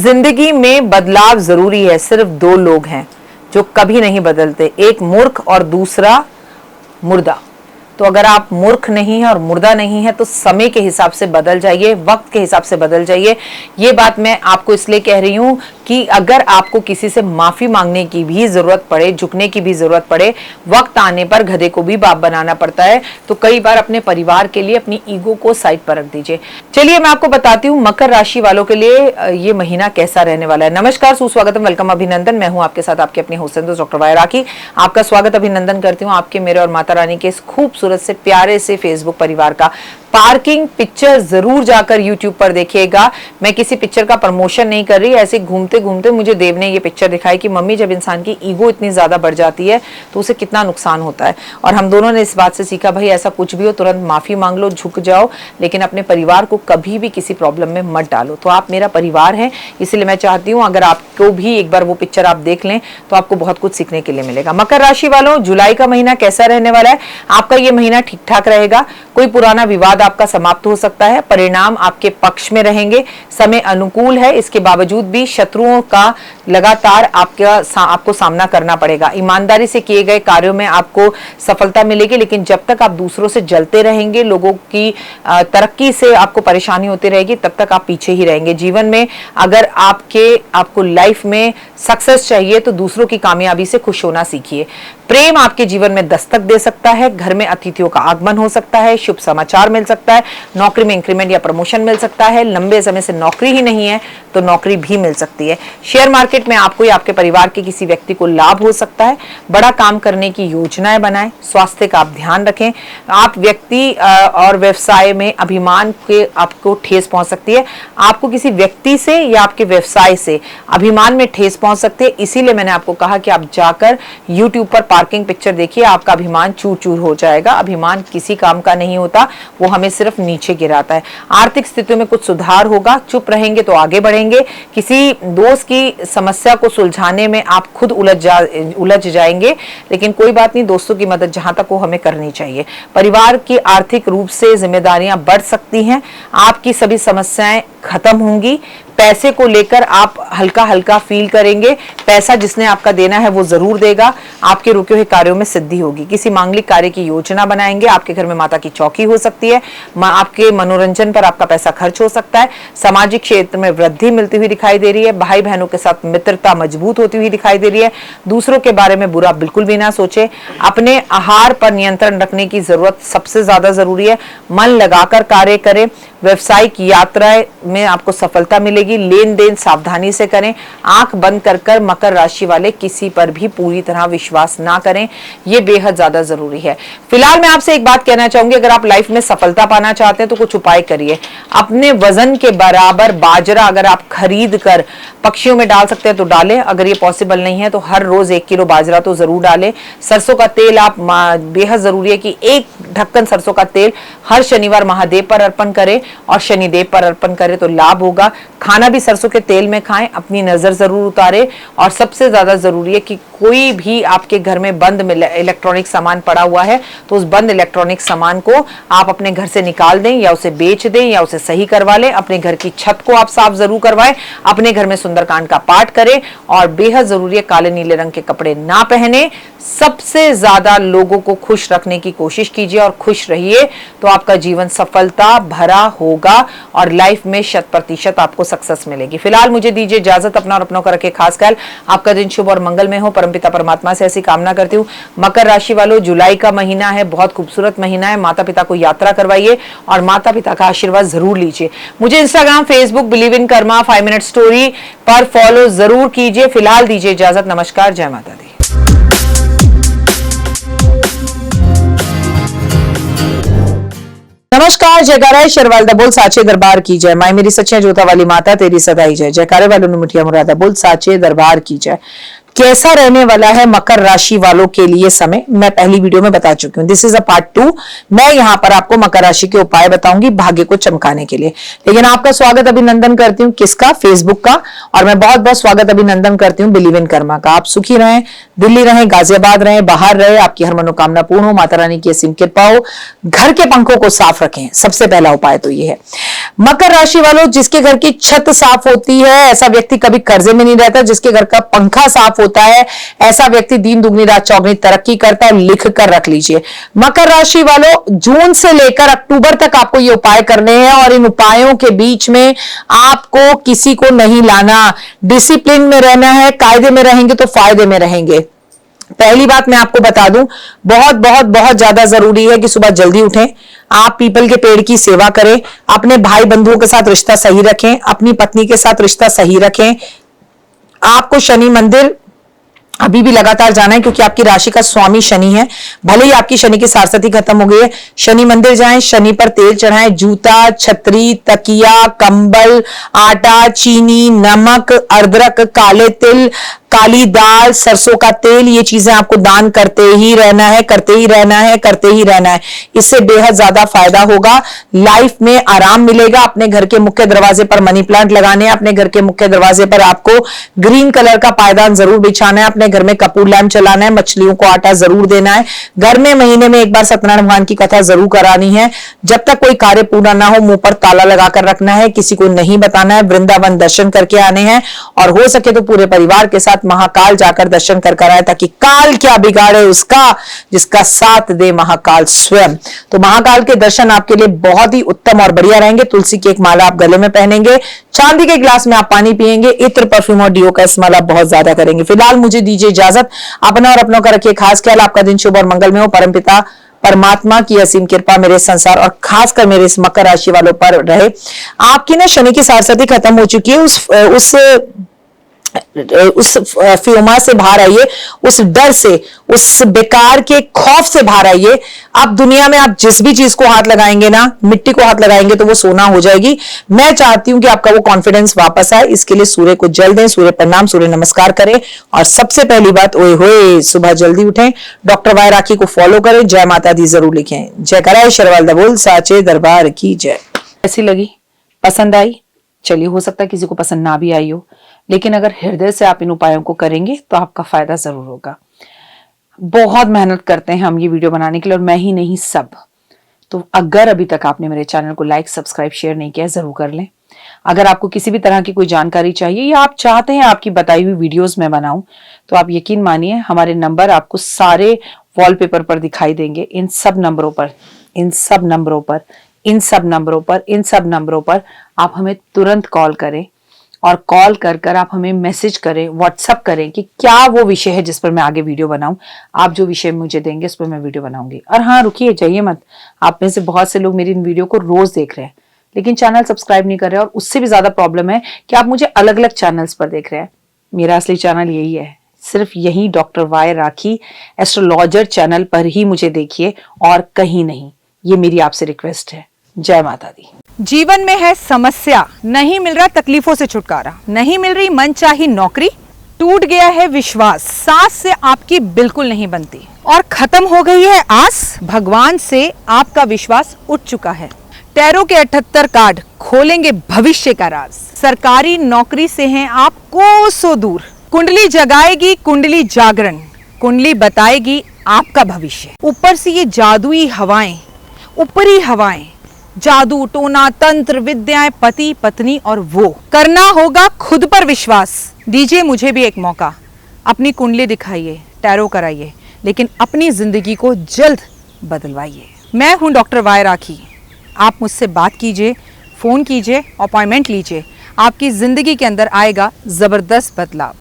जिंदगी में बदलाव जरूरी है। सिर्फ दो लोग हैं जो कभी नहीं बदलते, एक मूर्ख और दूसरा मुर्दा। तो अगर आप मूर्ख नहीं है और मुर्दा नहीं है तो समय के हिसाब से बदल जाइए, वक्त के हिसाब से बदल जाइए। ये बात मैं आपको इसलिए कह रही हूं कि अगर आपको किसी से माफी मांगने की भी जरूरत पड़े, झुकने की भी जरूरत पड़े, वक्त आने पर गधे को भी बाप बनाना पड़ता है। तो कई बार अपने परिवार के लिए अपनी ईगो को साइड पर रख दीजिए। चलिए मैं आपको बताती हूँ मकर राशि वालों के लिए ये महीना कैसा रहने वाला है। नमस्कार, सुस्वागतम, वेलकम, अभिनंदन। मैं हूं आपके साथ आपके अपने होस्ट डॉक्टर वाया राखी। आपका स्वागत अभिनंदन करती हूँ आपके, मेरे और माता रानी के इस खूबसूरत से प्यारे से फेसबुक परिवार का। पार्किंग पिक्चर जरूर जाकर YouTube पर देखिएगा। मैं किसी पिक्चर का प्रमोशन नहीं कर रही, ऐसे घूमते घूमते मुझे देव ने ये पिक्चर दिखाई कि मम्मी जब इंसान की ईगो इतनी ज्यादा बढ़ जाती है तो उसे कितना नुकसान होता है। और हम दोनों ने इस बात से सीखा, भाई ऐसा कुछ भी हो तुरंत माफी मांग लो, झुक जाओ, लेकिन अपने परिवार को कभी भी किसी प्रॉब्लम में मत डालो। तो आप मेरा परिवार है, इसलिए मैं चाहती हूँ अगर आपको भी एक बार वो पिक्चर आप देख लें तो आपको बहुत कुछ सीखने के लिए मिलेगा। मकर राशि वालों, जुलाई का महीना कैसा रहने वाला है? आपका ये महीना ठीक ठाक रहेगा। कोई पुराना विवाद आपका समाप्त हो सकता है, परिणाम आपके पक्ष में रहेंगे, समय अनुकूल है। इसके बावजूद भी शत्रुओं का लगातार आपको सामना करना पड़ेगा। ईमानदारी से किए गए कार्यों में आपको सफलता मिलेगी, लेकिन जब तक आप दूसरों से जलते रहेंगे, लोगों की तरक्की से आपको परेशानी होती रहेगी, तब तक आप पीछे ही रहेंगे। जीवन में अगर आपको लाइफ में सक्सेस चाहिए तो दूसरों की कामयाबी से खुश होना सीखिए। प्रेम आपके जीवन में दस्तक दे सकता है, घर में अतिथियों का आगमन हो सकता है, शुभ समाचार मिल सकता है, नौकरी में इंक्रीमेंट या प्रमोशन मिल सकता है, लंबे समय से नौकरी ही नहीं है तो नौकरी भी मिल सकती है। शेयर मार्केट में आपको या आपके परिवार के किसी व्यक्ति को लाभ हो सकता है। बड़ा काम करने की योजनाएं बनाएं, स्वास्थ्य का आप ध्यान रखें। आप व्यक्ति और व्यवसाय में अभिमान के आपको ठेस पहुंच सकती है। आपको किसी व्यक्ति से या आपके व्यवसाय से अभिमान में ठेस पहुंच सकती है। इसीलिए मैंने आपको कहा कि आप जाकर YouTube पर पार्किंग पिक्चर देखिए, आपका अभिमान चूर चूर हो जाएगा। अभिमान किसी काम का नहीं होता, वो हमें सिर्फ नीचे गिराता है। आर्थिक स्थितियों में कुछ सुधार होगा, चुप रहेंगे तो आगे बढ़ेंगे। किसी दोस्त की समस्या को सुलझाने में आप खुद उलझ जाएंगे, लेकिन कोई बात नहीं, दोस्तों की मदद जहां तक हो हमें करनी चाहिए। परिवार की आर्थिक रूप से जिम्मेदारियां बढ़ सकती हैं, आपकी सभी समस्याएं खत्म होंगी। पैसे को लेकर आप हल्का हल्का फील करेंगे, पैसा जिसने आपका देना है वो जरूर देगा। आपके रुके हुए कार्यों में सिद्धि होगी। किसी मांगलिक कार्य की योजना बनाएंगे, आपके घर में माता की चौकी हो सकती है, आपके मनोरंजन पर आपका पैसा खर्च हो सकता है। सामाजिक क्षेत्र में वृद्धि मिलती हुई दिखाई दे रही है, भाई बहनों के साथ मित्रता मजबूत होती हुई दिखाई दे रही है। दूसरों के बारे में बुरा बिल्कुल भी ना सोचे। अपने आहार पर नियंत्रण रखने की जरूरत सबसे ज्यादा जरूरी है। मन लगाकर कार्य करें। व्यवसायिक यात्राएं में आपको सफलता मिलेगी। लेन देन सावधानी से करें। आंख बंद कर मकर राशि वाले किसी पर भी पूरी तरह विश्वास ना करें, यह बेहद ज्यादा जरूरी है। फिलहाल मैं आपसे एक बात कहना चाहूंगी, अगर आप लाइफ में सफलता पाना चाहते हैं तो कुछ उपाय करिए। अपने वजन के बराबर बाजरा अगर आप खरीद कर पक्षियों में डाल सकते हैं तो डालें। अगर ये पॉसिबल नहीं है तो हर रोज 1 किलो बाजरा तो जरूर डालें। सरसों का तेल आप बेहद जरूरी है कि 1 ढक्कन सरसों का तेल हर शनिवार महादेव पर अर्पण करें और शनिदेव पर अर्पण करें तो लाभ होगा। खाना भी सरसों के तेल में खाएं, अपनी नजर जरूर उतारें। और सबसे ज्यादा जरूरी है कि कोई भी आपके घर में बंद इलेक्ट्रॉनिक सामान पड़ा हुआ है तो उस बंद इलेक्ट्रॉनिक सामान को आप अपने घर से निकाल दें या उसे बेच दें या उसे सही करवा लें। अपने घर की छत को आप साफ जरूर करवाएं। अपने घर में सुंदरकांड का पाठ करें और बेहद जरूरी है काले नीले रंग के कपड़े ना पहने। सबसे ज्यादा लोगों को खुश रखने की कोशिश कीजिए और खुश रहिए तो आपका जीवन सफलता भरा होगा और लाइफ में 100% आपको सक्सेस मिलेगी। फिलहाल मुझे दीजिए इजाजत। अपना और अपनों का रखे खास ख्याल। आपका दिन शुभ और मंगलमय हो, परमपिता परमात्मा से ऐसी कामना करती हूँ। मकर राशि वालों, जुलाई का महीना है, बहुत खूबसूरत महीना है। माता पिता को यात्रा करवाइए और माता पिता का आशीर्वाद जरूर लीजिए। मुझे Instagram, Facebook, believe in Karma 5 minute story पर फॉलो जरूर कीजिए। फिलहाल दीजिए इजाजत। नमस्कार, जय माता दी। नमस्कार, जयकारा शर्वालदा बोल साचे दरबार की जय। माई मेरी सच्चे जोता वाली माता तेरी सदाई जय। जयकारे वालों ने मुठिया मुरादा बोल साचे दरबार की जय। कैसा रहने वाला है मकर राशि वालों के लिए समय, मैं पहली वीडियो में बता चुकी हूं। This is a part 2। मैं यहां पर आपको मकर राशि के उपाय बताऊंगी भाग्य को चमकाने के लिए। लेकिन आपका स्वागत अभिनंदन करती हूं किसका, फेसबुक का। और मैं बहुत बहुत स्वागत अभिनंदन करती हूं बिलीव इन कर्मा का। आप सुखी रहें, दिल्ली रहें, गाजियाबाद रहें, बाहर रहे, आपकी हर मनोकामना पूर्ण हो, माता रानी की असीम कृपा हो, घर के पंखों को साफ रखें। सबसे पहला उपाय तो ये है। मकर राशि वालों, जिसके घर की छत साफ होती है ऐसा व्यक्ति कभी कर्जे में नहीं रहता। जिसके घर का पंखा साफ होता है ऐसा व्यक्ति दिन दुगनी रात चौगनी तरक्की करता है। लिख कर रख लीजिए। मकर राशि वालों, जून से लेकर अक्टूबर तक आपको ये उपाय करने हैं और इन उपायों के बीच में आपको किसी को नहीं लाना। डिसिप्लिन में रहना है, कायदे में रहेंगे तो फायदे में रहेंगे। पहली बात मैं आपको बता दूं, बहुत बहुत बहुत ज्यादा जरूरी है कि सुबह जल्दी उठें, आप पीपल के पेड़ की सेवा करें, अपने भाई बंधुओं के साथ रिश्ता सही रखें, अपनी पत्नी के साथ रिश्ता सही रखें। आपको शनि मंदिर अभी भी लगातार जाना है क्योंकि आपकी राशि का स्वामी शनि है। भले ही आपकी शनि की सारस्वती खत्म हो गई है, शनि मंदिर जाएं, शनि पर तेल चढ़ाएं, जूता, छतरी, तकिया, कंबल, आटा, चीनी, नमक, अदरक, काले तिल, काली दाल, सरसों का तेल, ये चीजें आपको दान करते ही रहना है, करते ही रहना है, करते ही रहना है। इससे बेहद ज्यादा फायदा होगा, लाइफ में आराम मिलेगा। अपने घर के मुख्य दरवाजे पर मनी प्लांट लगाने हैं, अपने घर के मुख्य दरवाजे पर आपको ग्रीन कलर का पायदान जरूर बिछाना है, अपने घर में कपूर लैंप चलाना है, मछलियों को आटा जरूर देना है, घर में महीने में एक बार सत्यनारायण भगवान की कथा जरूर करानी है। जब तक कोई कार्य पूरा ना हो मुंह पर ताला लगाकर रखना है, किसी को नहीं बताना है। वृंदावन दर्शन करके आने हैं और हो सके तो पूरे परिवार के साथ महाकाल जाकर दर्शन कर आए, ताकि काल क्या बिगाड़े उसका जिसका साथ दे महाकाल स्वयं। तो महाकाल के दर्शन आपके लिए बहुत ही उत्तम और बढ़िया रहेंगे। तुलसी की एक माला आप गले में पहनेंगे, चांदी के गिलास में आप पानी पिएंगे, इत्र, परफ्यूम और डियो का इस्तेमाल आप बहुत ज्यादा करेंगे। फिलहाल मुझे दीजिए इजाजत। अपना और अपनों का रखिए खास ख्याल। आपका दिन शुभ और मंगल में हो। परमपिता परमात्मा की असीम कृपा मेरे संसार और खासकर मेरे इस मकर राशि वालों पर रहे। आपकी ना शनि की सारस्वती खत्म हो चुकी है, उस फ्योमा से बाहर आइए, उस डर से, उस बेकार के खौफ से बाहर आइए। अब दुनिया में आप जिस भी चीज को हाथ लगाएंगे ना, मिट्टी को हाथ लगाएंगे तो वो सोना हो जाएगी। मैं चाहती हूं कि आपका वो कॉन्फिडेंस वापस आए। इसके लिए सूर्य को जल दें, सूर्य प्रणाम, सूर्य नमस्कार करें। और सबसे पहली बात, ओए होए, सुबह जल्दी उठें, डॉक्टर वाई राखी को फॉलो करें, जय माता दी जरूर लिखें। जय कराए शरवाल दबोल साचे दरबार की जय। कैसी लगी, पसंद आई? चलिए, हो सकता है किसी को पसंद ना भी आई हो, लेकिन अगर हृदय से आप इन उपायों को करेंगे तो आपका फायदा जरूर होगा। बहुत मेहनत करते हैं हम ये वीडियो बनाने के लिए, और मैं ही नहीं, सब। तो अगर अभी तक आपने मेरे चैनल को लाइक, सब्सक्राइब, शेयर नहीं किया, जरूर कर लें। अगर आपको किसी भी तरह की कोई जानकारी चाहिए या आप चाहते हैं आपकी बताई हुई वीडियोस में बनाऊं, तो आप यकीन मानिए हमारे नंबर आपको सारे वॉलपेपर पर दिखाई देंगे। इन सब नंबरों पर आप हमें तुरंत कॉल करें, और कॉल कर आप हमें मैसेज करें, व्हाट्सएप करें कि क्या वो विषय है जिस पर मैं आगे वीडियो बनाऊं। आप जो विषय मुझे देंगे उस पर मैं वीडियो बनाऊंगी। और हाँ, रुकिए, जाइए मत। आप में से बहुत से लोग मेरी इन वीडियो को रोज देख रहे हैं लेकिन चैनल सब्सक्राइब नहीं कर रहे, और उससे भी ज्यादा प्रॉब्लम है कि आप मुझे अलग अलग चैनल्स पर देख रहे हैं। मेरा असली चैनल यही है, सिर्फ यही डॉक्टर वाई राखी एस्ट्रोलॉजर चैनल पर ही मुझे देखिए और कहीं नहीं। ये मेरी आपसे रिक्वेस्ट है। जय माता दी। जीवन में है समस्या, नहीं मिल रहा तकलीफों से छुटकारा, नहीं मिल रही मनचाही नौकरी, टूट गया है विश्वास, सांस से आपकी बिल्कुल नहीं बनती और खत्म हो गई है आस, भगवान से आपका विश्वास उठ चुका है। टैरो के 78 कार्ड खोलेंगे भविष्य का राज। सरकारी नौकरी से हैं आप कोसों दूर। कुंडली जगाएगी कुंडली जागरण, कुंडली बताएगी आपका भविष्य। ऊपर से ये जादुई हवाएं, ऊपरी हवाएं, जादू, टोना, तंत्र, विद्याएं, पति, पत्नी और वो। करना होगा खुद पर विश्वास। दीजिए मुझे भी एक मौका, अपनी कुंडली दिखाइए, टैरो कराइए, लेकिन अपनी जिंदगी को जल्द बदलवाइए। मैं हूं डॉक्टर वाई राखी। आप मुझसे बात कीजिए, फोन कीजिए, अपॉइंटमेंट लीजिए। आपकी जिंदगी के अंदर आएगा जबरदस्त बदलाव।